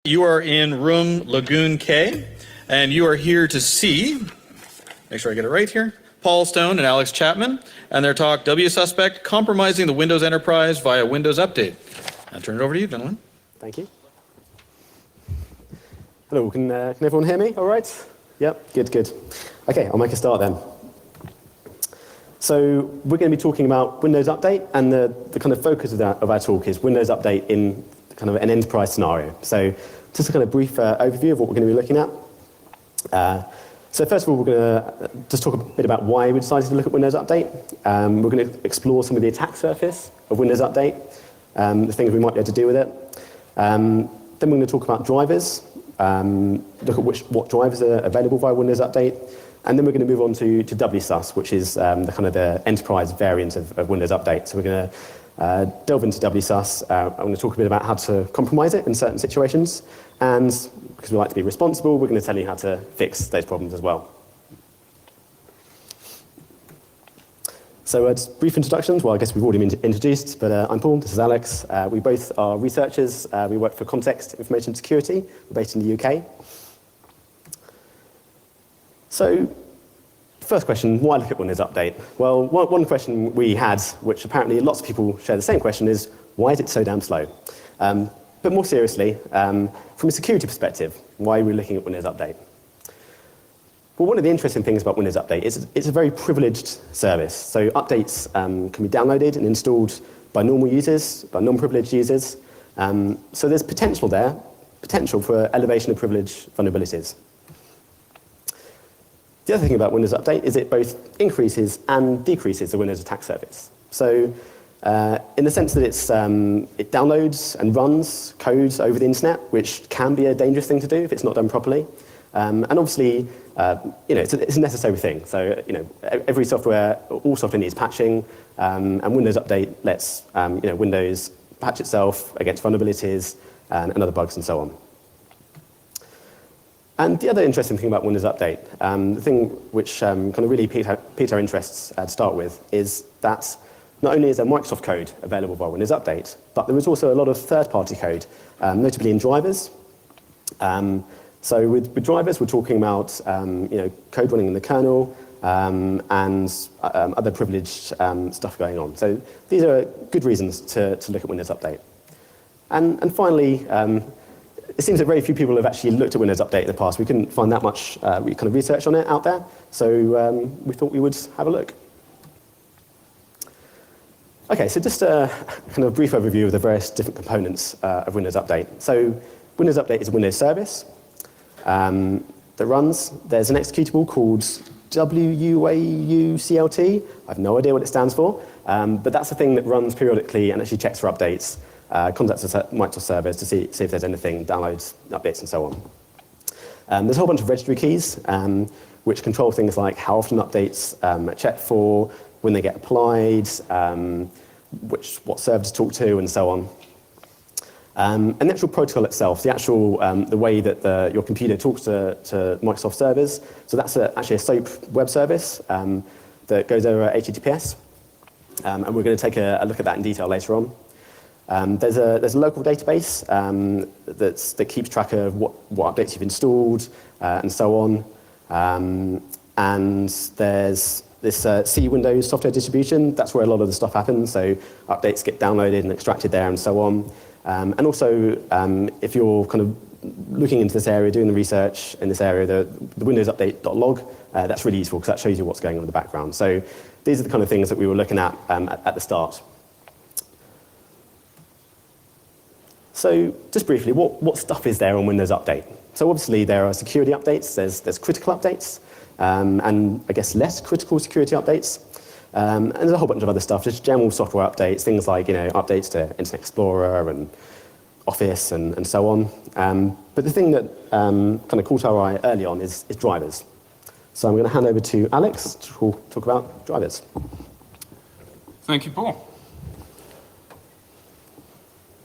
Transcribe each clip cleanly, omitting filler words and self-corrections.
You are in room Lagoon K, and you are here to see, make sure I get it right here, Paul Stone and Alex Chapman, and their talk, WSUSpect, Compromising the Windows Enterprise via Windows Update. I'll turn it over to you, gentlemen. Thank you. Hello, can everyone hear me all right? Yep, good. Okay, I'll make a start then. So we're going to be talking about Windows Update, and the kind of focus of our talk is Windows Update in kind of an enterprise scenario. So just a kind of brief overview of what we're going to be looking at. So first of all, we're going to just talk a bit about why we decided to look at Windows Update. We're going to explore some of the attack surface of Windows Update, the things we might be able to do with it. Then we're going to talk about drivers, look at what drivers are available via Windows Update, and then we're going to move on to WSUS, which is the enterprise variant of Windows Update. So we're going to delve into WSUS. I'm going to talk a bit about how to compromise it in certain situations, and because we like to be responsible, we're going to tell you how to fix those problems as well. So just brief introductions. Well, I guess we've already been introduced, but I'm Paul, this is Alex. We both are researchers. We work for Context Information Security. We're based in the UK. So first question, why look at Windows Update? Well, one question we had, which apparently lots of people share the same question, is why is it so damn slow? But more seriously, from a security perspective, why are we looking at Windows Update? Well, one of the interesting things about Windows Update is it's a very privileged service. So updates can be downloaded and installed by normal users, by non-privileged users. So there's potential there, potential for elevation of privilege vulnerabilities. The other thing about Windows Update is it both increases and decreases the Windows attack surface. So in the sense that it downloads and runs codes over the internet, which can be a dangerous thing to do if it's not done properly. And obviously, it's a necessary thing. So every software, all software needs patching, and Windows Update lets Windows patch itself against vulnerabilities and other bugs and so on. And the other interesting thing about Windows Update, the thing which kind of really piqued our interests to start with, is that not only is there Microsoft code available via Windows Update, but there is also a lot of third-party code, notably in drivers. So with drivers, we're talking about code running in the kernel and other privileged stuff going on. So these are good reasons to look at Windows Update. And finally, it seems that very few people have actually looked at Windows Update in the past. We couldn't find that much kind of research on it out there, so we thought we would have a look. Okay, so just a kind of brief overview of the various different components of Windows Update. So Windows Update is a Windows service that runs. There's an executable called WUAUCLT. I have no idea what it stands for, but that's the thing that runs periodically and actually checks for updates. Contacts the Microsoft servers to see if there's anything, downloads, updates, and so on. There's a whole bunch of registry keys which control things like how often updates are checked for, when they get applied, what server to talk to, and so on. And the actual protocol itself, the way that your computer talks to Microsoft servers, so that's actually a SOAP web service that goes over HTTPS, and we're going to take a look at that in detail later on. There's a local database that keeps track of what updates you've installed and so on. And there's this C Windows software distribution. That's where a lot of the stuff happens. So updates get downloaded and extracted there and so on. And also, if you're kind of looking into this area, doing the research in this area, the Windows Update.log, that's really useful because that shows you what's going on in the background. So these are the kind of things that we were looking at the start. So just briefly, what stuff is there on Windows Update? So obviously there are security updates, there's critical updates, and I guess less critical security updates. And there's a whole bunch of other stuff, just general software updates, things like updates to Internet Explorer and Office and so on. But the thing that kind of caught our eye early on is drivers. So I'm going to hand over to Alex to talk about drivers. Thank you, Paul.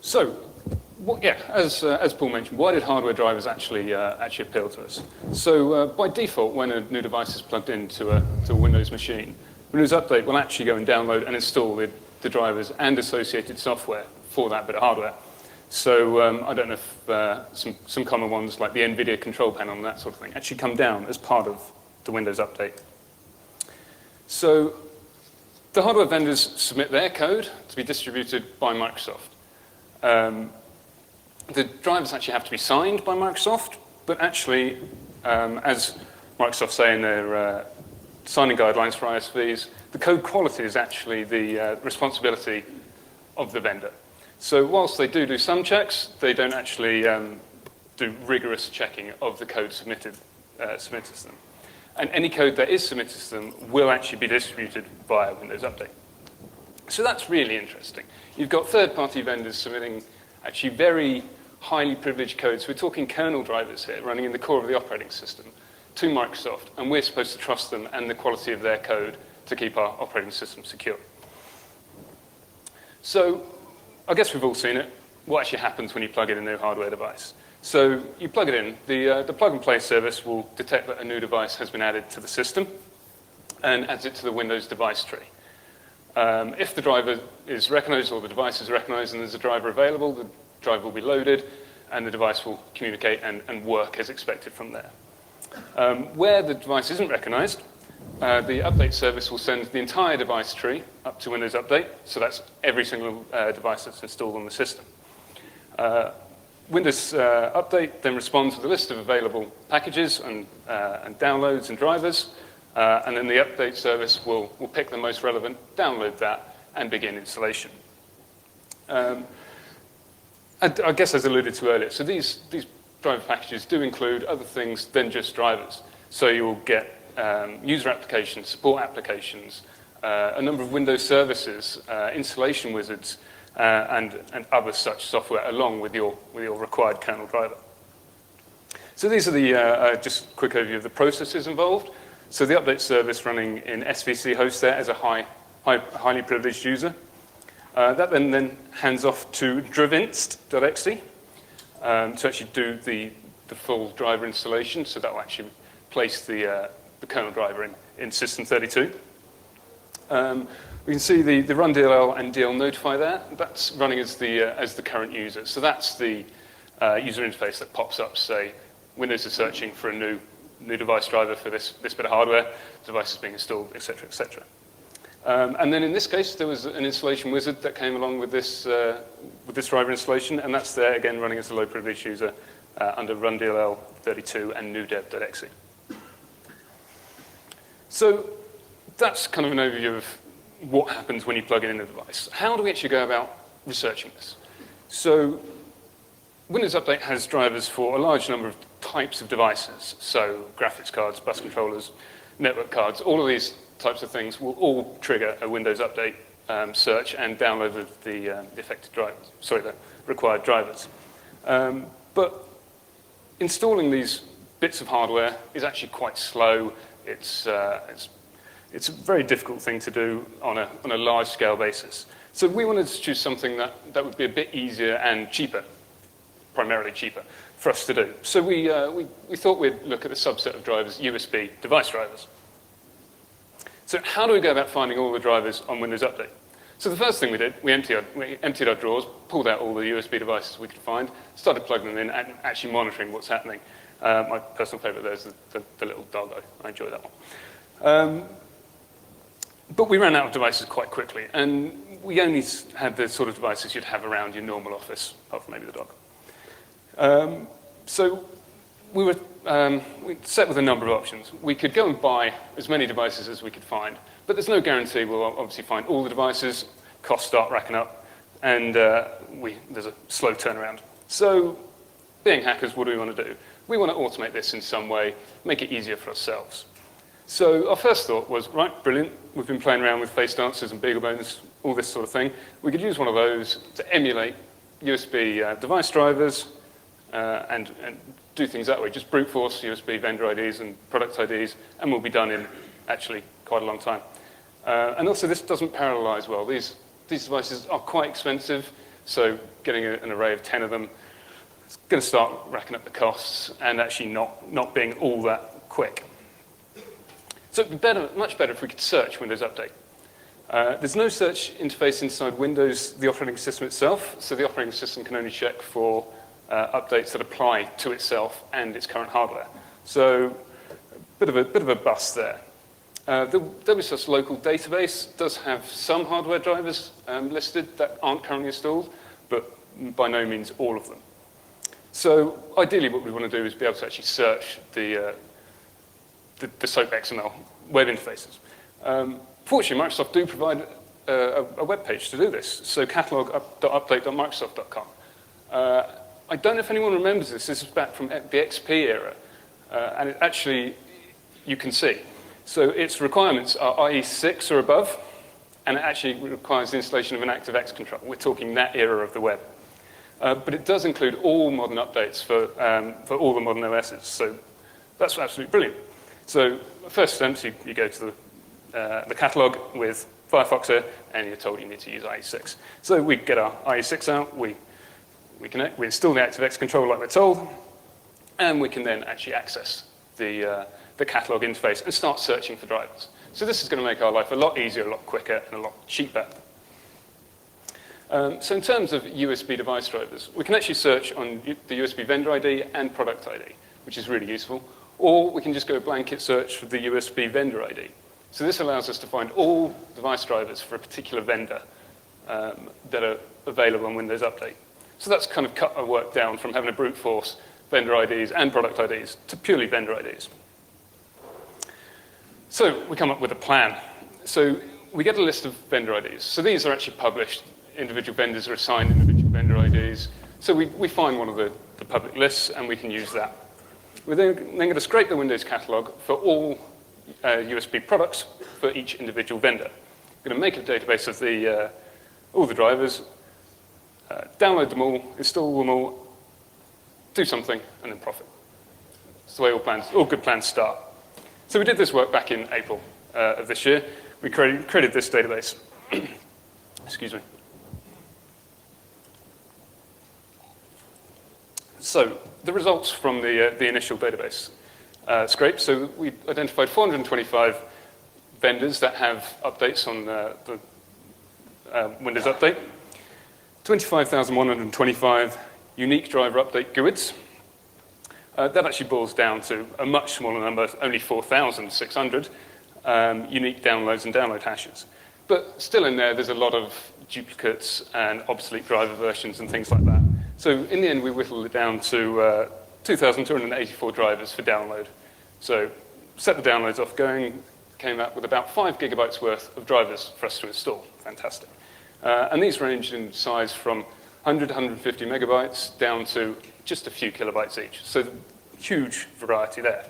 So, as Paul mentioned, why did hardware drivers actually appeal to us? So by default, when a new device is plugged into a Windows machine, Windows Update will actually go and download and install the drivers and associated software for that bit of hardware. So I don't know if some common ones like the NVIDIA control panel and that sort of thing actually come down as part of the Windows update. So the hardware vendors submit their code to be distributed by Microsoft. The drivers actually have to be signed by Microsoft, but actually, as Microsoft say in their signing guidelines for ISVs, the code quality is actually the responsibility of the vendor. So whilst they do some checks, they don't actually do rigorous checking of the code submitted to them. And any code that is submitted to them will actually be distributed via Windows Update. So that's really interesting. You've got third-party vendors submitting actually very highly privileged code. So we're talking kernel drivers here running in the core of the operating system to Microsoft, and we're supposed to trust them and the quality of their code to keep our operating system secure. So I guess we've all seen it. What actually happens when you plug in a new hardware device? So you plug it in. The plug-and-play service will detect that a new device has been added to the system and adds it to the Windows device tree. If the driver is recognized or the device is recognized and there's a driver available, the driver will be loaded and the device will communicate and work as expected from there. Where the device isn't recognized, the update service will send the entire device tree up to Windows Update, so that's every single device that's installed on the system. Windows Update then responds with a list of available packages and downloads and drivers, and then the update service will pick the most relevant, download that, and begin installation. And I guess as alluded to earlier, so these driver packages do include other things than just drivers. So you'll get user applications, support applications, a number of Windows services, installation wizards, and other such software along with your required kernel driver. So these are the just a quick overview of the processes involved. So the update service running in SVC hosts there as a highly privileged user. That then hands off to drivinst.exe to actually do the full driver installation. So that will actually place the kernel driver in System 32. We can see the run DLL and DL notify there. That's running as the current user. So that's the user interface that pops up, say, Windows is searching for a new device driver for this bit of hardware, the device is being installed, et cetera, et cetera. And then in this case, there was an installation wizard that came along with this driver installation, and that's there, again, running as a low privilege user under run DLL 32 and newdev.exe. So that's kind of an overview of what happens when you plug in a device. How do we actually go about researching this? So Windows Update has drivers for a large number of types of devices. So graphics cards, bus controllers, network cards, all of these types of things will all trigger a Windows Update search and download the affected drivers, the required drivers. But installing these bits of hardware is actually quite slow. It's a very difficult thing to do on a large-scale basis. So we wanted to choose something that would be a bit easier and cheaper, primarily cheaper, for us to do. So we thought we'd look at a subset of drivers, USB device drivers. So how do we go about finding all the drivers on Windows Update? So the first thing we did, we emptied our drawers, pulled out all the USB devices we could find, started plugging them in and actually monitoring what's happening. My personal favorite there is the little doggo. I enjoy that one. But we ran out of devices quite quickly, and we only had the sort of devices you'd have around your normal office, apart from maybe the dog. So we were set with a number of options. We could go and buy as many devices as we could find, but there's no guarantee we'll obviously find all the devices, costs start racking up, and there's a slow turnaround. So being hackers, what do we want to do? We want to automate this in some way, make it easier for ourselves. So our first thought was, right, brilliant. We've been playing around with face dancers and BeagleBones, all this sort of thing. We could use one of those to emulate USB device drivers and do things that way. Just brute force USB vendor IDs and product IDs, and we'll be done in actually quite a long time. And also, this doesn't parallelize well. These devices are quite expensive, so getting an array of 10 of them is going to start racking up the costs and actually not being all that quick. So it'd be much better if we could search Windows Update. There's no search interface inside Windows, the operating system itself, so the operating system can only check for updates that apply to itself and its current hardware. So bit of a bust there. The WSUS local database does have some hardware drivers listed that aren't currently installed, but by no means all of them. So ideally what we want to do is be able to actually search the SOAP XML web interfaces. Fortunately, Microsoft do provide a web page to do this, so catalog.update.microsoft.com. I don't know if anyone remembers this. This is back from the XP era, and it actually, you can see. So its requirements are IE6 or above, and it actually requires the installation of an ActiveX control. We're talking that era of the web. But it does include all modern updates for all the modern OSs, so that's absolutely brilliant. So first steps, you go to the catalog with Firefox here, and you're told you need to use IE6. So we get our IE6 out, we connect, we install the ActiveX control like we're told, and we can then actually access the catalog interface and start searching for drivers. So this is going to make our life a lot easier, a lot quicker, and a lot cheaper. So in terms of USB device drivers, we can actually search on the USB vendor ID and product ID, which is really useful. Or we can just go blanket search for the USB vendor ID. So this allows us to find all device drivers for a particular vendor that are available on Windows Update. So that's kind of cut our work down from having a brute force vendor IDs and product IDs to purely vendor IDs. So we come up with a plan. So we get a list of vendor IDs. So these are actually published. Individual vendors are assigned individual vendor IDs. So we find one of the public lists, and we can use that. We're then going to scrape the Windows catalog for all USB products for each individual vendor. We're going to make a database of all the drivers, download them all, install them all, do something, and then profit. That's the way all good plans start. So we did this work back in April of this year. We created this database. Excuse me. So the results from the initial database scrape. So we identified 425 vendors that have updates on the Windows Update, 25,125 unique driver update GUIDs. That actually boils down to a much smaller number, only 4,600 unique downloads and download hashes. But still in there's a lot of duplicates and obsolete driver versions and things like that. So in the end, we whittled it down to 2,284 drivers for download. So set the downloads off going, came up with about 5 gigabytes worth of drivers for us to install. Fantastic. And these range in size from 100 to 150 megabytes down to just a few kilobytes each. So huge variety there.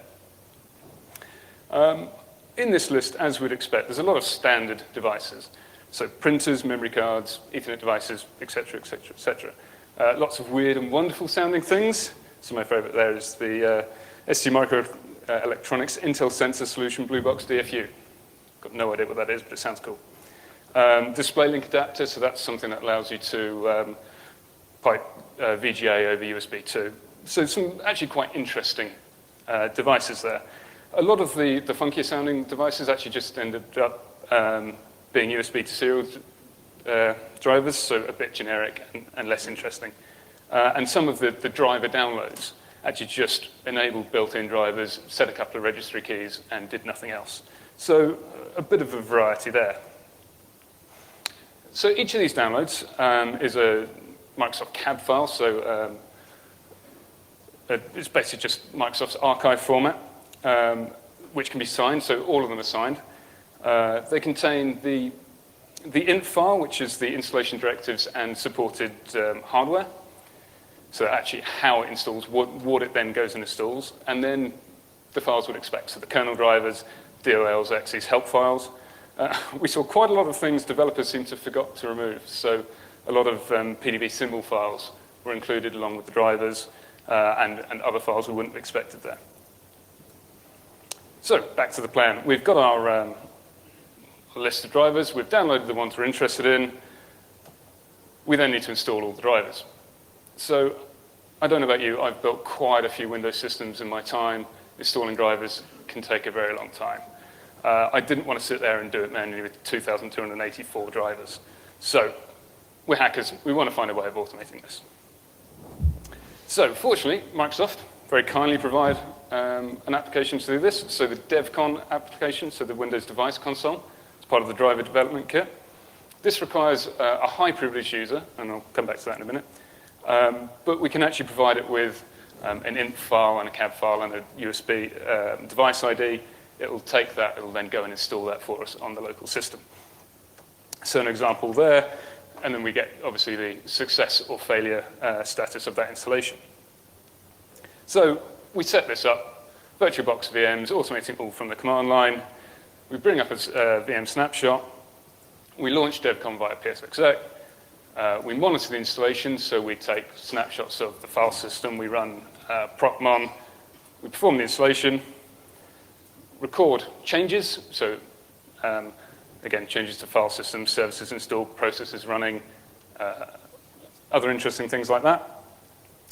In this list, as we'd expect, there's a lot of standard devices. So printers, memory cards, Ethernet devices, et cetera, et cetera, et cetera. Lots of weird and wonderful sounding things. So my favorite there is the ST Microelectronics Intel Sensor Solution Blue Box DFU. Got no idea what that is, but it sounds cool. Display link adapter, so that's something that allows you to pipe VGA over USB 2. So some actually quite interesting devices there. A lot of the funkier sounding devices actually just ended up being USB to serial drivers, so a bit generic and less interesting. And some of the driver downloads actually just enabled built-in drivers, set a couple of registry keys, and did nothing else. So a bit of a variety there. So each of these downloads is a Microsoft CAD file, so it's basically just Microsoft's archive format, which can be signed, so all of them are signed. They contain the int file, which is the installation directives and supported hardware. So actually how it installs, what it then goes and installs, and then the files we'd expect. So the kernel drivers, DLLs, exes, help files. We saw quite a lot of things developers seem to have forgot to remove. So a lot of PDB symbol files were included along with the drivers and other files we wouldn't have expected there. So back to the plan. We've got our list of drivers. We've downloaded the ones we're interested in. We then need to install all the drivers. So I don't know about you, I've built quite a few Windows systems in my time. Installing drivers can take a very long time. I didn't want to sit there and do it manually with 2,284 drivers. So we're hackers. We want to find a way of automating this. So fortunately, Microsoft very kindly provide an application to do this. So the DevCon application, so the Windows Device Console, it's part of the driver development kit. This requires a high-privileged user, and I'll come back to that in a minute. But we can actually provide it with an int file and a cab file and a USB device ID. It'll take that, it'll then go and install that for us on the local system. So an example there, and then we get, obviously, the success or failure status of that installation. So we set this up, VirtualBox VMs, automating all from the command line. We bring up a VM snapshot. We launch DevCon via PSXA. We monitor the installation, so we take snapshots of the file system. We run procmon. We perform the installation, record changes. So again, changes to file systems, services installed, processes running, other interesting things like that.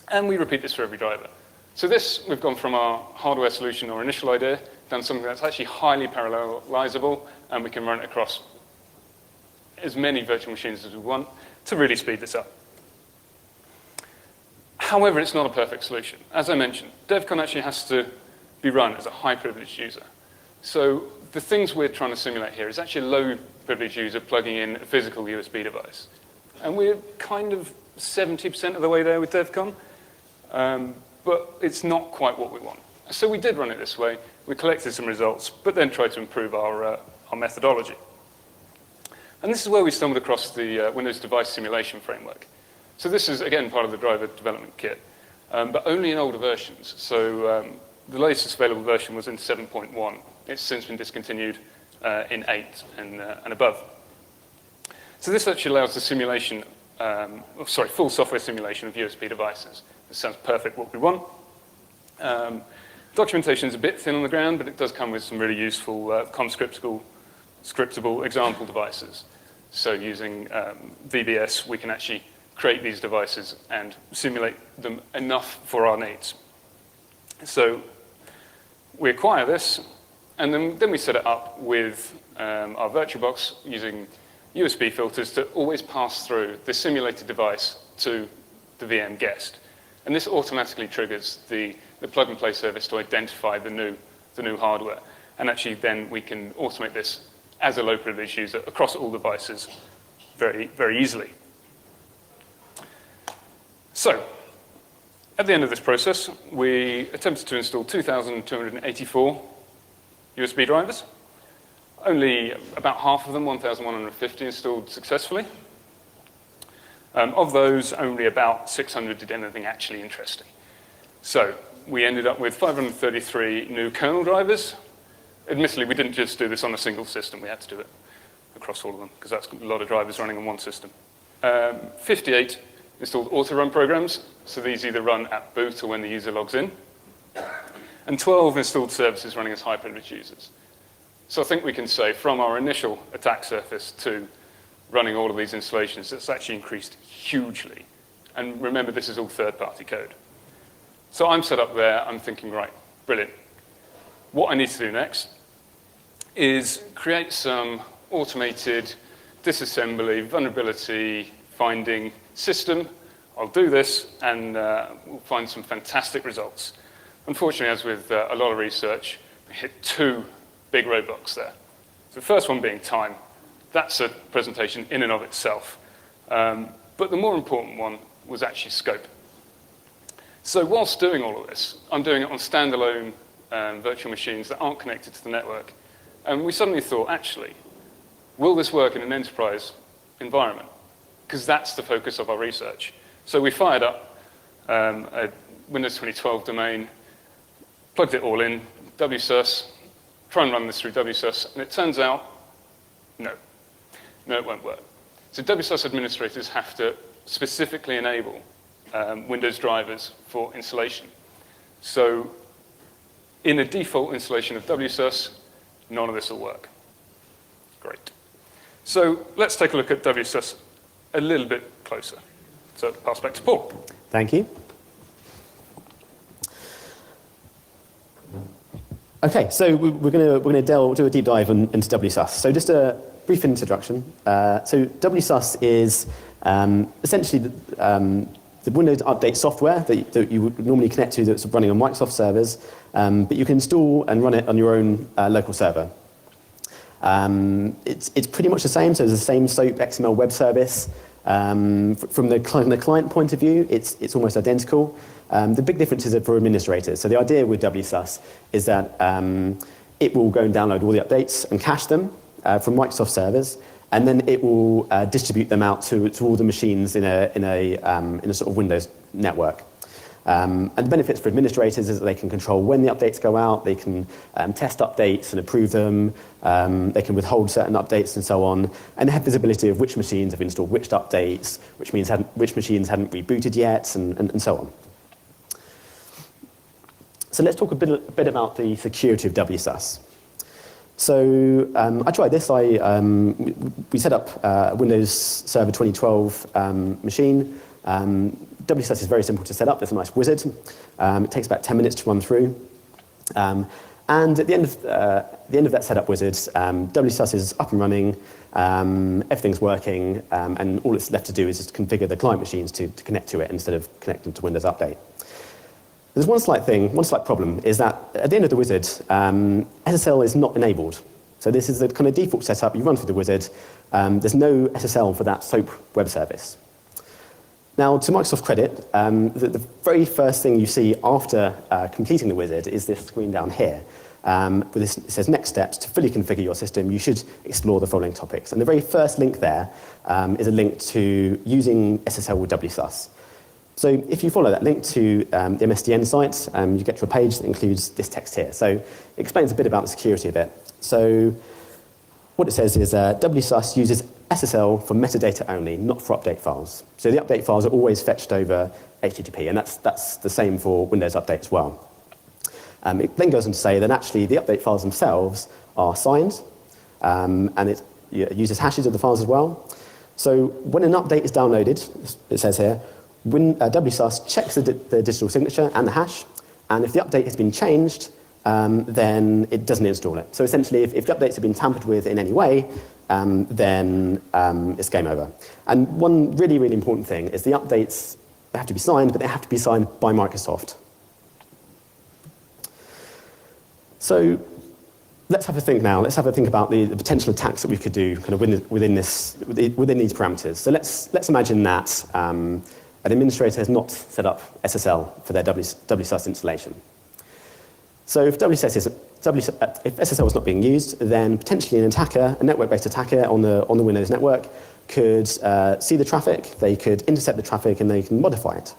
And we repeat this for every driver. So this, we've gone from our hardware solution or initial idea, done something that's actually highly parallelizable, and we can run it across as many virtual machines as we want to really speed this up. However, it's not a perfect solution. As I mentioned, DevCon actually has to be run as a high-privileged user. So the things we're trying to simulate here is actually a low-privileged user plugging in a physical USB device. And we're kind of 70% of the way there with DevCon, but it's not quite what we want. So we did run it this way. We collected some results, but then tried to improve our methodology. And this is where we stumbled across the Windows Device Simulation Framework. So this is, again, part of the driver development kit, but only in older versions. So the latest available version was in 7.1. It's since been discontinued in 8 and above. So this actually allows the simulation, full software simulation of USB devices. This sounds perfect what we want. Documentation is a bit thin on the ground, but it does come with some really useful scriptable example devices. So using VBS, we can actually create these devices and simulate them enough for our needs. So we acquire this, and then we set it up with our VirtualBox using USB filters to always pass through the simulated device to the VM guest. And this automatically triggers the plug-and-play service to identify the new hardware. And actually then we can automate this as a low-privileged user across all devices very, very easily. So at the end of this process, we attempted to install 2,284 USB drivers. Only about half of them, 1,150, installed successfully. Of those, only about 600 did anything actually interesting. So we ended up with 533 new kernel drivers. Admittedly, we didn't just do this on a single system. We had to do it across all of them, because that's a lot of drivers running on one system. 58 installed auto-run programs, so these either run at boot or when the user logs in. And 12 installed services running as high-privileged users. So I think we can say from our initial attack surface to running all of these installations, it's actually increased hugely. And remember, this is all third-party code. So I'm set up there, I'm thinking, right, brilliant. What I need to do next is create some automated disassembly, vulnerability finding system. I'll do this, and we'll find some fantastic results. Unfortunately, as with a lot of research, we hit two big roadblocks there. So the first one being time. That's a presentation in and of itself. But the more important one was actually scope. So whilst doing all of this, I'm doing it on standalone virtual machines that aren't connected to the network. And we suddenly thought, actually, will this work in an enterprise environment? Because that's the focus of our research. So we fired up a Windows 2012 domain, plugged it all in, WSUS, try and run this through WSUS, and it turns out, no, it won't work. So WSUS administrators have to specifically enable Windows drivers for installation. So in a default installation of WSUS, none of this will work. Great. So let's take a look at WSUS a little bit closer. So pass back to Paul. Thank you. Okay, so we're going to do a deep dive into WSUS. So just a brief introduction. So WSUS is essentially the Windows Update software that you would normally connect to that's running on Microsoft servers, but you can install and run it on your own local server. It's pretty much the same, so it's the same SOAP XML web service. From the client point of view, it's almost identical. The big difference is for administrators. So the idea with WSUS is that it will go and download all the updates and cache them from Microsoft servers, and then it will distribute them out to all the machines in a sort of Windows network. And the benefits for administrators is that they can control when the updates go out, they can test updates and approve them, they can withhold certain updates and so on, and they have visibility of which machines have installed which updates, which machines hadn't rebooted yet, and so on. So let's talk a bit about the security of WSUS. So I tried this. We set up a Windows Server 2012 machine. WSUS is very simple to set up. There's a nice wizard. It takes about 10 minutes to run through. And at the end of that setup wizard, WSUS is up and running. Everything's working, and all it's left to do is just configure the client machines to connect to it instead of connecting to Windows Update. There's one slight problem, is that at the end of the wizard, SSL is not enabled. So this is the kind of default setup. You run through the wizard. There's no SSL for that SOAP web service. Now, to Microsoft's credit, the very first thing you see after completing the wizard is this screen down here. It says next steps. To fully configure your system, you should explore the following topics. And the very first link there is a link to using SSL with WSUS. So if you follow that link to the MSDN site, you get to a page that includes this text here. So it explains a bit about the security of it. So what it says is WSUS uses SSL for metadata only, not for update files. So the update files are always fetched over HTTP, and that's the same for Windows Update as well. It then goes on to say that actually the update files themselves are signed, and it uses hashes of the files as well. So when an update is downloaded, it says here, when WSUS checks the digital signature and the hash, and if the update has been changed, then it doesn't install it. So essentially, if the updates have been tampered with in any way, then it's game over. And one really, really important thing is the updates, they have to be signed, but they have to be signed by Microsoft. So let's have a think now. Let's have a think about the potential attacks that we could do kind of within these parameters. So let's imagine that an administrator has not set up SSL for their WSUS installation. So if SSL was not being used, then potentially an attacker, a network-based attacker on the Windows network, could see the traffic, they could intercept the traffic, and they can modify it.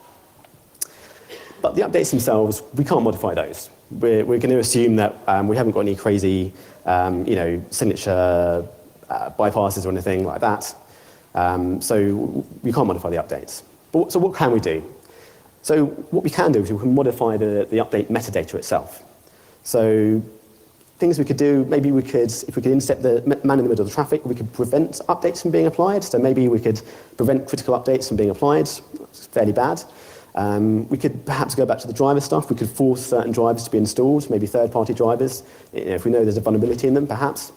But the updates themselves, we can't modify those. We're going to assume that we haven't got any crazy, signature bypasses or anything like that. So we can't modify the updates. So what can we do? So what we can do is we can modify the update metadata itself. So things we could do, maybe we could, if we could intercept the man in the middle of the traffic, we could prevent updates from being applied. So maybe we could prevent critical updates from being applied. It's fairly bad. We could perhaps go back to the driver stuff. We could force certain drivers to be installed, maybe third-party drivers, if we know there's a vulnerability in them, perhaps.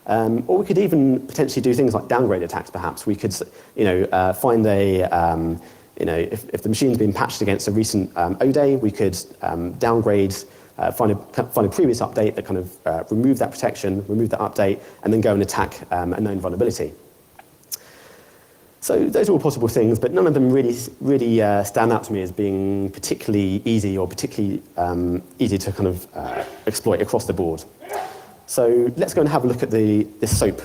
Or we could even potentially do things like downgrade attacks, perhaps. We could, find a, if the machine's been patched against a recent O-Day, we could downgrade, find a previous update that kind of remove that protection, remove that update, and then go and attack a known vulnerability. So those are all possible things, but none of them really stand out to me as being particularly easy or particularly easy to kind of exploit across the board. So let's go and have a look at this SOAP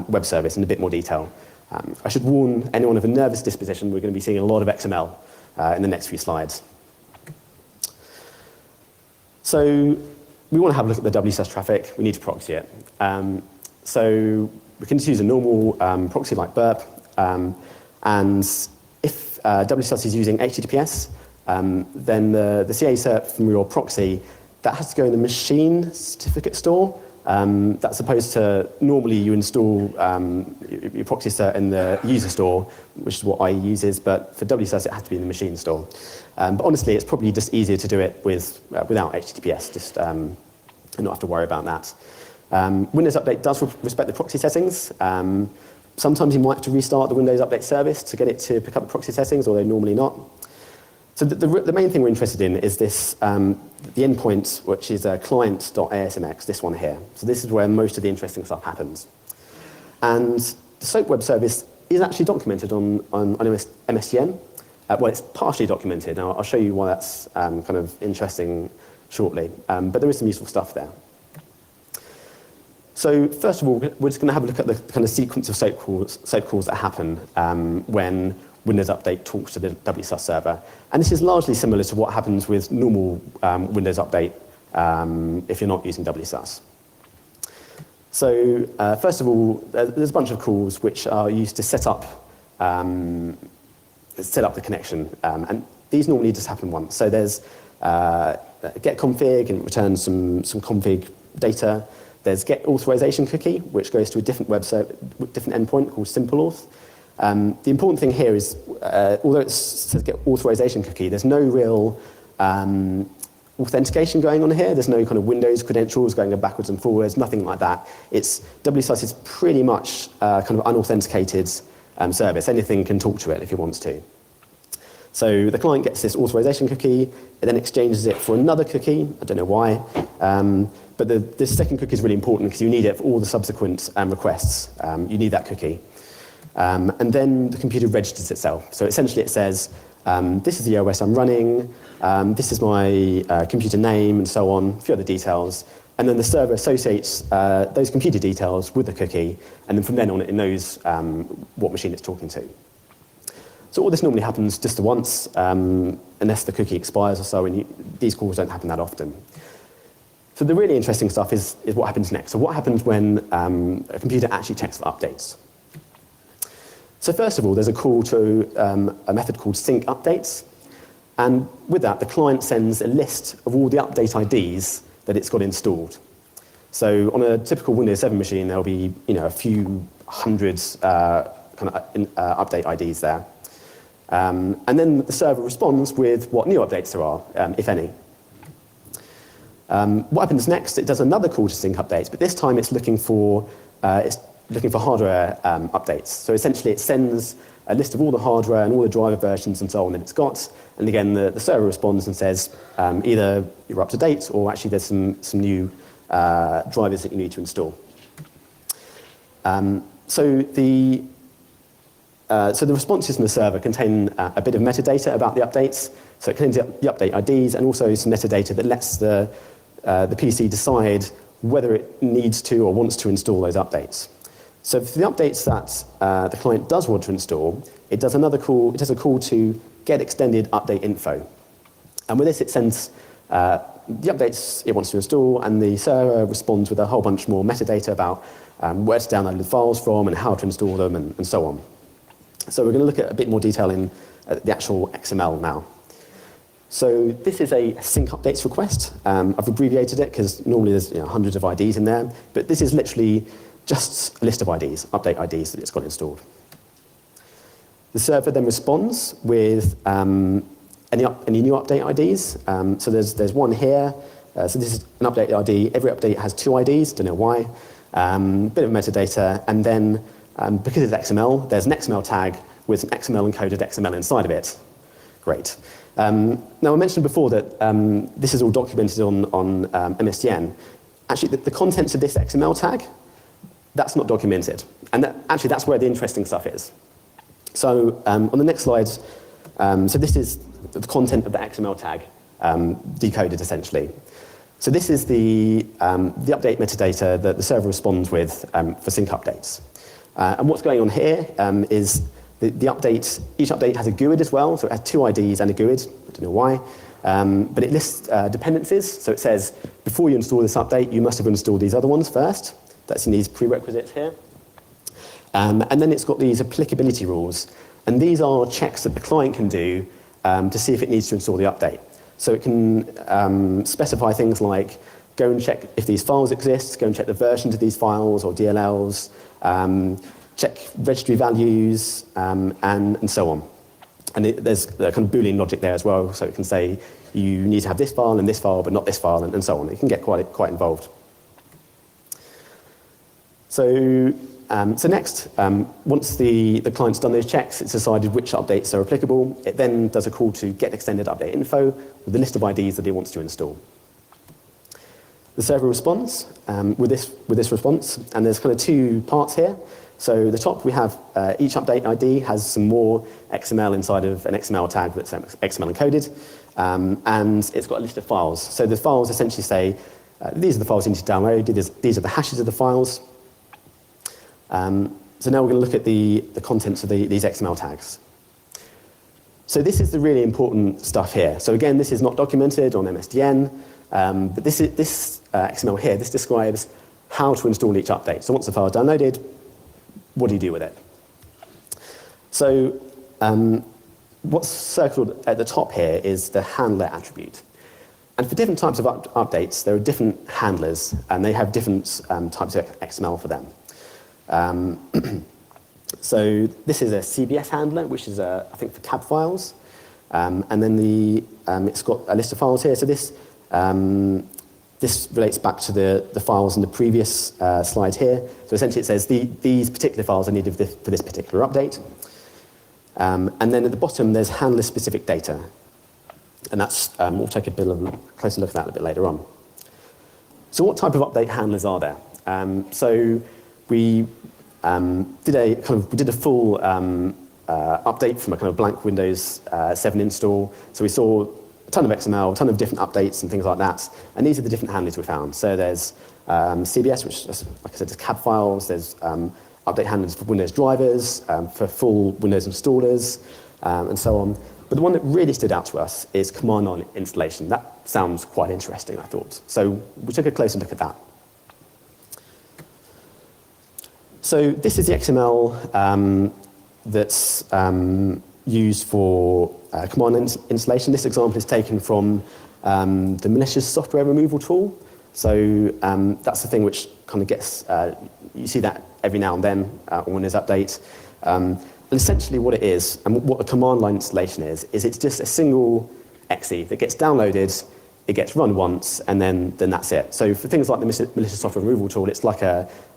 web service in a bit more detail. I should warn anyone of a nervous disposition, we're going to be seeing a lot of XML in the next few slides. So we want to have a look at the WSUS traffic, we need to proxy it. So we can just use a normal proxy like burp, and if WSUS is using HTTPS, then the CA cert from your proxy, that has to go in the machine certificate store. That's opposed to normally you install your proxy cert in the user store, which is what IE uses, but for WSUS it has to be in the machine store. But honestly, it's probably just easier to do it without HTTPS. Just and not have to worry about that. Windows Update does respect the proxy settings. Sometimes you might have to restart the Windows Update service to get it to pick up the proxy settings, although normally not. So the main thing we're interested in is this, the endpoint, which is client.asmx, this one here. So this is where most of the interesting stuff happens. And the SOAP web service is actually documented on MSDN. Well, it's partially documented. Now, I'll show you why that's kind of interesting shortly. But there is some useful stuff there. So first of all, we're just going to have a look at the kind of sequence of SOAP calls that happen when Windows Update talks to the WSUS server. And this is largely similar to what happens with normal Windows Update if you're not using WSUS. So first of all, there's a bunch of calls which are used to set up the connection. And these normally just happen once. So there's get config, and it returns some config data. There's get authorization cookie, which goes to a different different endpoint called SimpleAuth. The important thing here is, although it says get authorization cookie, there's no real authentication going on here. There's no kind of Windows credentials going backwards and forwards, nothing like that. WSUS is pretty much kind of unauthenticated service. Anything can talk to it if it wants to. So the client gets this authorization cookie, it then exchanges it for another cookie. I don't know why. But this second cookie is really important because you need it for all the subsequent requests. You need that cookie. And then the computer registers itself. So essentially it says, this is the OS I'm running, this is my computer name, and so on, a few other details. And then the server associates those computer details with the cookie, and then from then on it knows what machine it's talking to. So all this normally happens just once, unless the cookie expires or so, and these calls don't happen that often. So the really interesting stuff is what happens next. So what happens when a computer actually checks for updates? So first of all, there's a call to a method called sync updates. And with that, the client sends a list of all the update IDs that it's got installed. So on a typical Windows 7 machine, there'll be a few hundreds update IDs there. And then the server responds with what new updates there are, if any. What happens next? It does another call to sync updates, but this time it's looking for hardware updates. So essentially, it sends a list of all the hardware and all the driver versions and so on that it's got. And again, the server responds and says either you're up to date or actually there's some new drivers that you need to install. So the responses from the server contain a bit of metadata about the updates. So it contains the update IDs and also some metadata that lets the PC decide whether it needs to or wants to install those updates. So for the updates that the client does want to install, it does another call. It does a call to get extended update info. And with this, it sends the updates it wants to install, and the server responds with a whole bunch more metadata about where to download the files from and how to install them and so on. So we're going to look at a bit more detail in the actual XML now. So this is a sync updates request. I've abbreviated it because normally there's hundreds of IDs in there, but this is literally just a list of IDs, update IDs that it's got installed. The server then responds with any new update IDs. So there's one here. So this is an update ID. Every update has two IDs, don't know why. Bit of metadata, and then because it's XML, there's an XML tag with an XML encoded XML inside of it. Great. Now, I mentioned before that this is all documented on MSDN. Actually, the contents of this XML tag, that's not documented. And actually, that's where the interesting stuff is. So on the next slide, so this is the content of the XML tag, decoded essentially. So this is the update metadata that the server responds with for sync updates. And what's going on here is the update, each update has a GUID as well, so it has two IDs and a GUID, I don't know why. But it lists dependencies, so it says, before you install this update, you must have installed these other ones first. That's in these prerequisites here. And then it's got these applicability rules. And these are checks that the client can do to see if it needs to install the update. So it can specify things like, go and check if these files exist, go and check the versions of these files or DLLs, check registry values, and so on. And there's the kind of Boolean logic there as well, so it can say, you need to have this file and this file, but not this file, and so on. It can get quite involved. So next, once the client's done those checks, it's decided which updates are applicable. It then does a call to get extended update info with a list of IDs that it wants to install. The server responds with this response, and there's kind of two parts here. So the top, we have each update ID has some more XML inside of an XML tag that's XML encoded, and it's got a list of files. So the files essentially say, these are the files you need to download, these are the hashes of the files. So now we're going to look at the contents of these XML tags. So this is the really important stuff here. So again, this is not documented on MSDN, but this XML here, this describes how to install each update. So once the file is downloaded, what do you do with it? So what's circled at the top here is the handler attribute. And for different types of updates, there are different handlers, and they have different types of XML for them. So this is a CBS handler, which is, I think, for cab files. And then it's got a list of files here. So this relates back to the files in the previous slide here. So essentially it says these particular files are needed for this particular update. And then at the bottom, there's handler-specific data. And that's, we'll take a bit of a closer look at that a bit later on. So what type of update handlers are there? So we did a full update from a kind of blank Windows 7 install. So we saw a ton of XML, a ton of different updates and things like that. And these are the different handlers we found. So there's CBS, which, like I said, is cab files. There's update handlers for Windows drivers, for full Windows installers, and so on. But the one that really stood out to us is command line installation. That sounds quite interesting, I thought. So we took a closer look at that. So this is the XML that's used for command installation. This example is taken from the malicious software removal tool. So that's the thing which kind of gets, you see that every now and then on Windows Update. And essentially what it is, and what a command line installation is it's just a single exe that gets downloaded, it gets run once, and then that's it. So for things like the malicious software removal tool, it's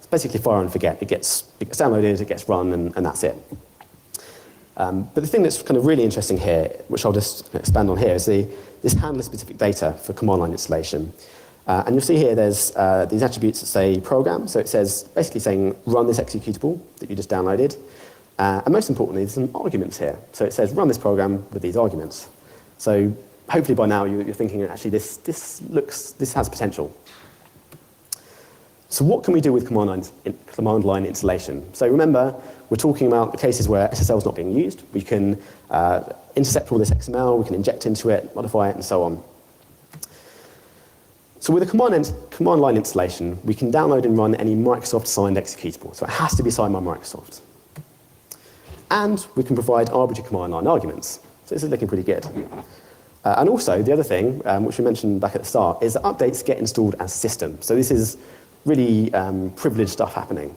basically fire and forget. It gets downloaded, it gets run, and that's it. But the thing that's kind of really interesting here, which I'll just expand on here, is this handler-specific data for command line installation. And you'll see here there's these attributes that say program. So it says, basically saying, run this executable that you just downloaded. And most importantly, there's some arguments here. So it says, run this program with these arguments. So hopefully by now you're thinking, actually, this has potential. So what can we do with command line installation? So remember, we're talking about the cases where SSL is not being used. We can intercept all this XML, we can inject into it, modify it, and so on. So with a command line installation, we can download and run any Microsoft-signed executable. So it has to be signed by Microsoft. And we can provide arbitrary command line arguments. So this is looking pretty good. And also, the other thing, which we mentioned back at the start, is that updates get installed as system. So this is really privileged stuff happening.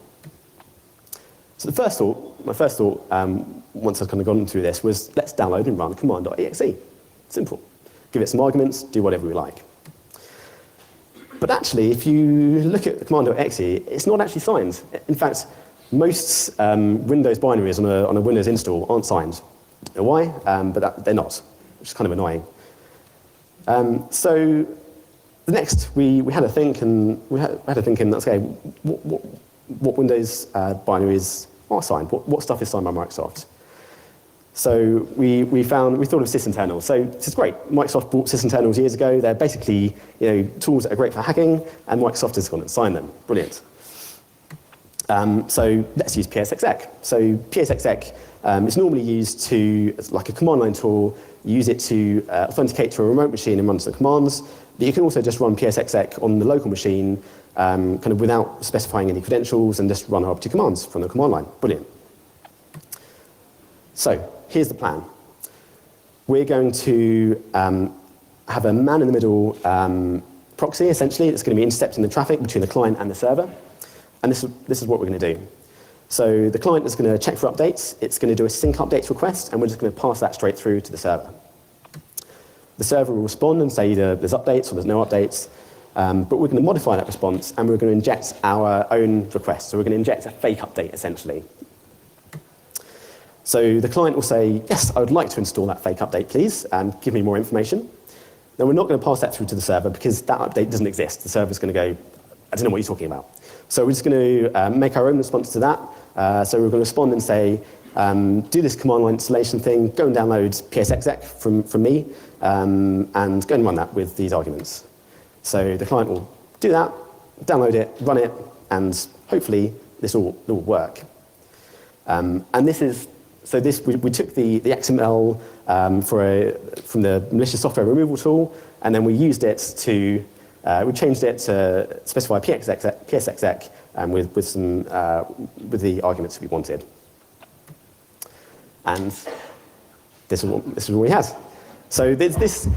So my first thought, once I've kind of gone through this, was let's download and run command.exe. Simple. Give it some arguments, do whatever we like. But actually, if you look at command.exe, it's not actually signed. In fact, most Windows binaries on a Windows install aren't signed. I don't know why, but they're not, which is kind of annoying. So the next, we had a think, and that's okay. What Windows binaries are signed? What stuff is signed by Microsoft? So we thought of sysinternals. So this is great. Microsoft bought sysinternals years ago. They're basically tools that are great for hacking, and Microsoft has gone and signed them. Brilliant. So let's use psexec. So psexec is normally used as like a command line tool. You use it to authenticate to a remote machine and run some commands. But you can also just run psexec on the local machine, kind of without specifying any credentials, and just run arbitrary commands from the command line. Brilliant. So here's the plan. We're going to have a man-in-the-middle proxy, essentially, that's going to be intercepting the traffic between the client and the server. And this is what we're going to do. So the client is going to check for updates. It's going to do a sync updates request, and we're just going to pass that straight through to the server. The server will respond and say either there's updates or there's no updates, but we're going to modify that response and we're going to inject our own request. So we're going to inject a fake update, essentially. So the client will say, yes, I would like to install that fake update, please, and give me more information. Now, we're not going to pass that through to the server because that update doesn't exist. The server's going to go, I don't know what you're talking about. So we're just going to make our own response to that. So we're going to respond and say, do this command line installation thing, go and download psexec from me, and go and run that with these arguments. So the client will do that, download it, run it, and hopefully this will work. And this is, so this, we took the XML from the malicious software removal tool, and then we used it to, we changed it to specify psexec with the arguments we wanted. And this is what we had. So this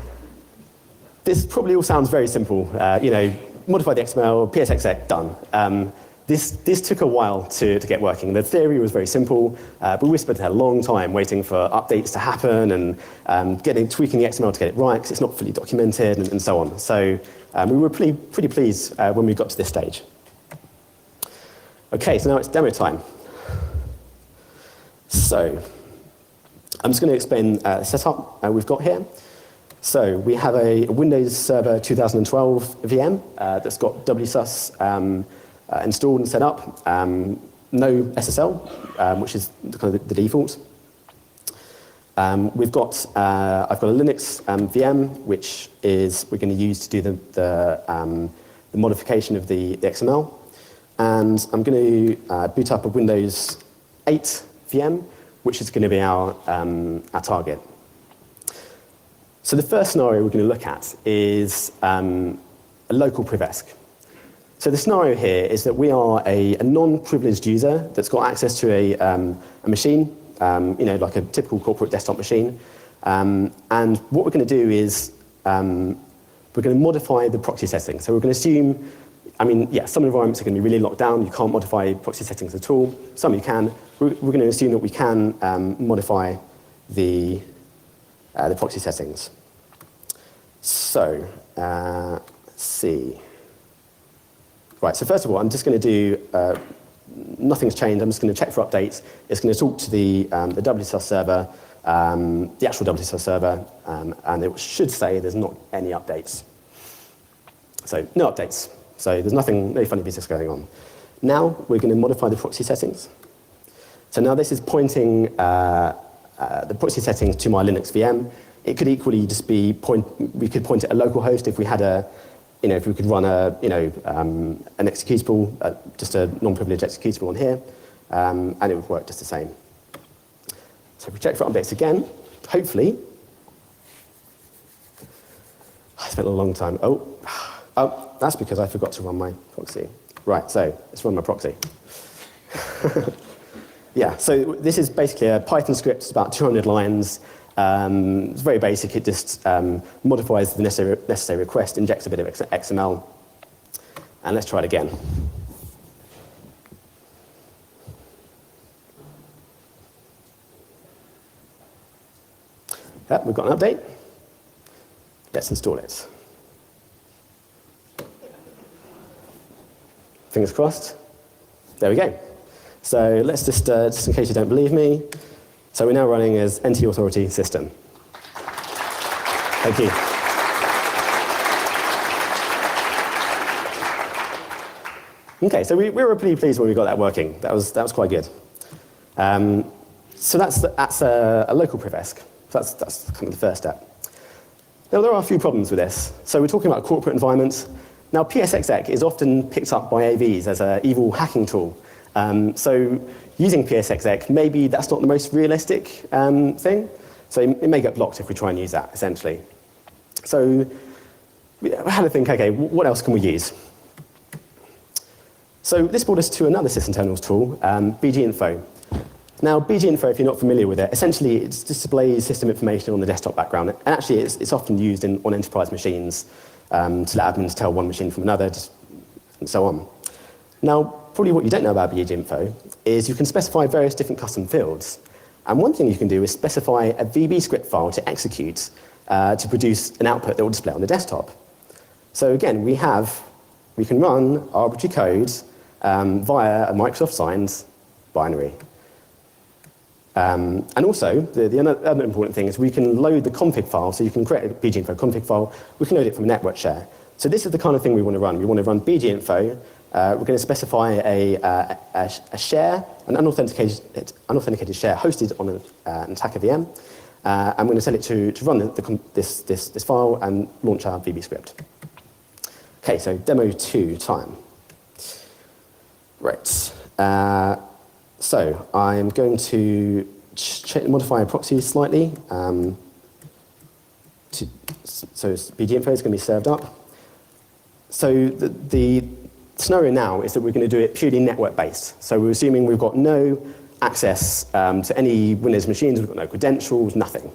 probably all sounds very simple. Modify the XML, psexec, done. This took a while to get working. The theory was very simple, but we spent a long time waiting for updates to happen and tweaking the XML to get it right, because it's not fully documented and so on. So we were pretty pleased when we got to this stage. Okay, so now it's demo time. So I'm just going to explain the setup we've got here. So we have a Windows Server 2012 VM that's got WSUS installed and set up. No SSL, which is kind of the default. I've got a Linux VM, which we're going to use to do the modification of the XML. And I'm going to boot up a Windows 8 VM, which is going to be our target. So the first scenario we're going to look at is a local privesk. So the scenario here is that we are a non-privileged user that's got access to a machine, like a typical corporate desktop machine. And what we're going to do is we're going to modify the proxy settings. So we're going to assume, some environments are going to be really locked down. You can't modify proxy settings at all. Some you can. We're going to assume that we can modify the proxy settings. So let's see. Right, so first of all, I'm just going to do, nothing's changed. I'm just going to check for updates. It's going to talk to the WSUS server, the actual WSUS server, and it should say there's not any updates. So no updates. So there's no funny business going on. Now we're going to modify the proxy settings. So now this is pointing the proxy settings to my Linux VM. It could equally just be we could point at a local host if we had if we could run an executable, just a non-privileged executable on here, and it would work just the same. So if we check for updates again, hopefully, I spent a long time. Oh, that's because I forgot to run my proxy. Right, so let's run my proxy. Yeah, so this is basically a Python script. It's about 200 lines. It's very basic. It just modifies the necessary request, injects a bit of XML, and let's try it again. Yep, we've got an update. Let's install it. Fingers crossed. There we go. So let's just in case you don't believe me, so we're now running as NT Authority system. Thank you. Okay, so we were pretty pleased when we got that working. That was quite good. So that's a local privesk. So that's kind of the first step. Now there are a few problems with this. So we're talking about a corporate environment. Now psexec is often picked up by AVs as an evil hacking tool. So using psexec, maybe that's not the most realistic thing. So it may get blocked if we try and use that, essentially. So we had to think, okay, what else can we use? So this brought us to another sysinternals tool, bginfo. Now, bginfo, if you're not familiar with it, essentially it displays system information on the desktop background. And actually, it's often used on enterprise machines to let admins tell one machine from another, and so on. Now, probably what you don't know about bginfo is you can specify various different custom fields. And one thing you can do is specify a VB script file to execute to produce an output that will display on the desktop. So again, we can run arbitrary code via a Microsoft-signed binary. And also, the other important thing is we can load the config file, so you can create a bginfo config file, we can load it from a network share. So this is the kind of thing we want to run. We want to run bginfo, we're going to specify a share, an unauthenticated share hosted on an attacker VM, and we're going to set it to run this file and launch our VB script. Okay, so demo 2 time. Right. So I'm going to modify a proxy slightly. So bginfo is going to be served up. So the scenario now is that we're going to do it purely network-based. So we're assuming we've got no access to any Windows machines, we've got no credentials, nothing.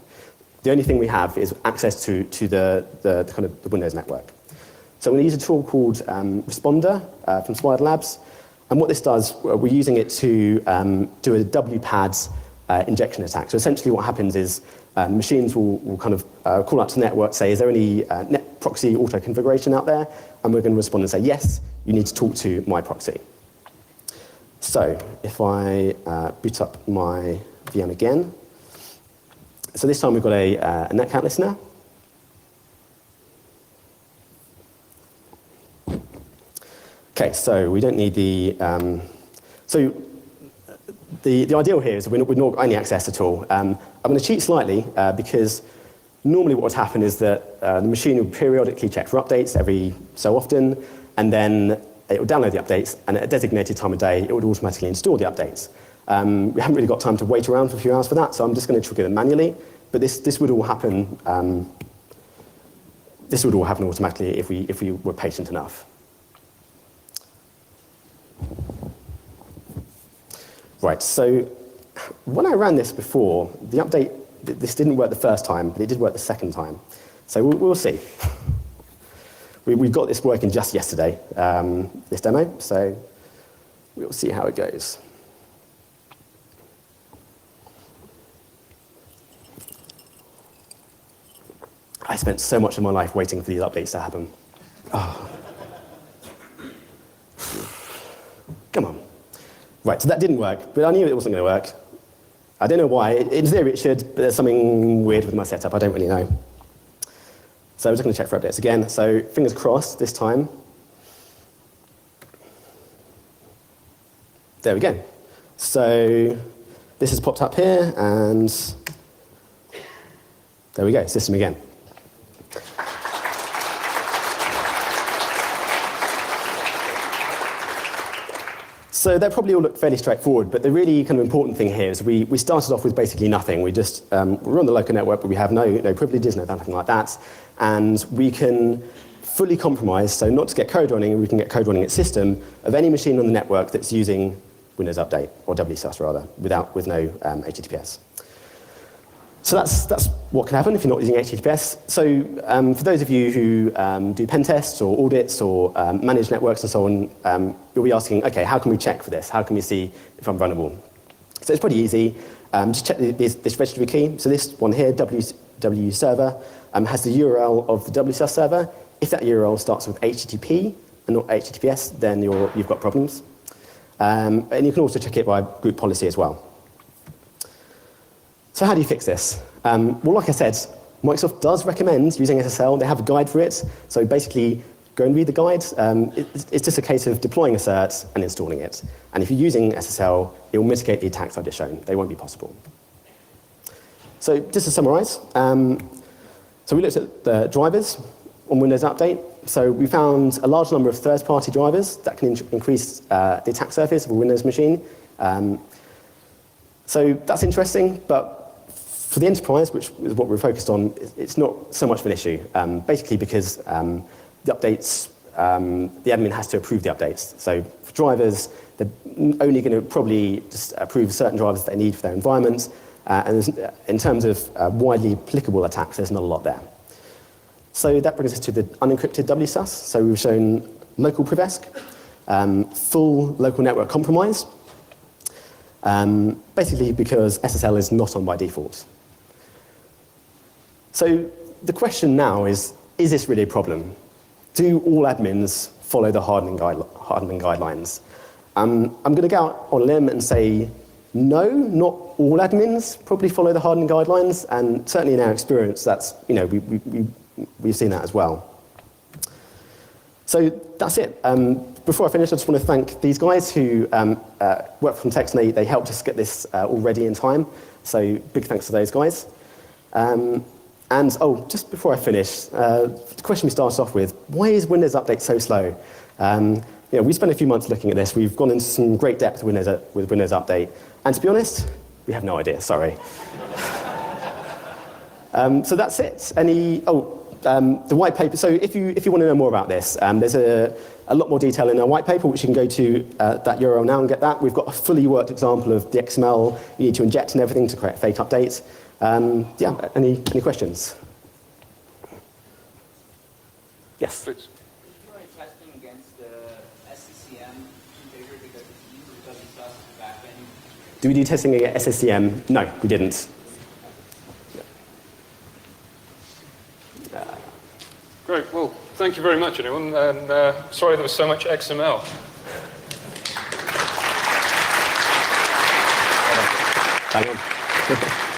The only thing we have is access to the kind of the Windows network. So I'm going to use a tool called Responder from Spider Labs. And what this does, we're using it to do a WPAD injection attack. So essentially what happens is machines will kind of call out to the network, say, is there any net proxy auto configuration out there? And we're going to respond and say, yes, you need to talk to my proxy. So if I boot up my VM again, so this time we've got a netcat listener. Okay, so we don't need the the ideal here is we're not any access at all. I'm going to cheat slightly because normally what would happen is that the machine would periodically check for updates every so often, and then it would download the updates, and at a designated time of day, it would automatically install the updates. We haven't really got time to wait around for a few hours for that, so I'm just going to trigger them manually. But this would all happen. This would all happen automatically if we were patient enough. Right, so when I ran this before, the update, this didn't work the first time, but it did work the second time. So we'll see. We got this working just yesterday, this demo, so we'll see how it goes. I spent so much of my life waiting for these updates to happen. Oh. Come on. Right, so that didn't work, but I knew it wasn't going to work. I don't know why. In theory it should, but there's something weird with my setup. I don't really know. So I'm just going to check for updates again. So fingers crossed this time. There we go. So this has popped up here, and there we go, system again. So that probably all looked fairly straightforward, but the really kind of important thing here is we started off with basically nothing. We just, we're on the local network, but we have no privileges, nothing like that. And we can fully compromise, so not to get code running, we can get code running at system of any machine on the network that's using Windows Update, or WSUS rather, with no HTTPS. So that's what can happen if you're not using HTTPS. So for those of you who do pen tests or audits or manage networks and so on, you'll be asking, okay, how can we check for this? How can we see if I'm vulnerable? So it's pretty easy. Just check this registry key. So this one here, W server, has the URL of the WSUS server. If that URL starts with HTTP and not HTTPS, then you've got problems. And you can also check it by group policy as well. So how do you fix this? Well, like I said, Microsoft does recommend using SSL. They have a guide for it. So basically, go and read the guide. It's just a case of deploying a cert and installing it. And if you're using SSL, it will mitigate the attacks I've just shown. They won't be possible. So just to summarize, so we looked at the drivers on Windows Update. So we found a large number of third-party drivers that can increase the attack surface of a Windows machine. So that's interesting, but for the enterprise, which is what we're focused on, it's not so much of an issue, basically because the updates, the admin has to approve the updates. So for drivers, they're only going to probably just approve certain drivers that they need for their environment, and in terms of widely applicable attacks, there's not a lot there. So that brings us to the unencrypted WSUS. So we've shown local privesc, full local network compromise, basically because SSL is not on by default. So the question now is this really a problem? Do all admins follow the hardening guidelines? I'm going to go out on a limb and say no, not all admins probably follow the hardening guidelines, and certainly in our experience, that's, we've seen that as well. So that's it. Before I finish, I just want to thank these guys who work from Text, and they helped us get this all ready in time. So big thanks to those guys. And just before I finish, the question we started off with: why is Windows Update so slow? We spent a few months looking at this. We've gone into some great depth with Windows Update, and to be honest, we have no idea. Sorry. So that's it. The white paper. So if you want to know more about this, there's a lot more detail in our white paper, which you can go to that URL now and get that. We've got a fully worked example of the XML you need to inject and everything to create fake updates. Any questions? Yes. Please. Testing against the SCCM configure because it's easy to discuss the backend. Do we do testing against SCCM? No, we didn't. Great. Well, thank you very much, everyone. And sorry there was so much XML. Hang on.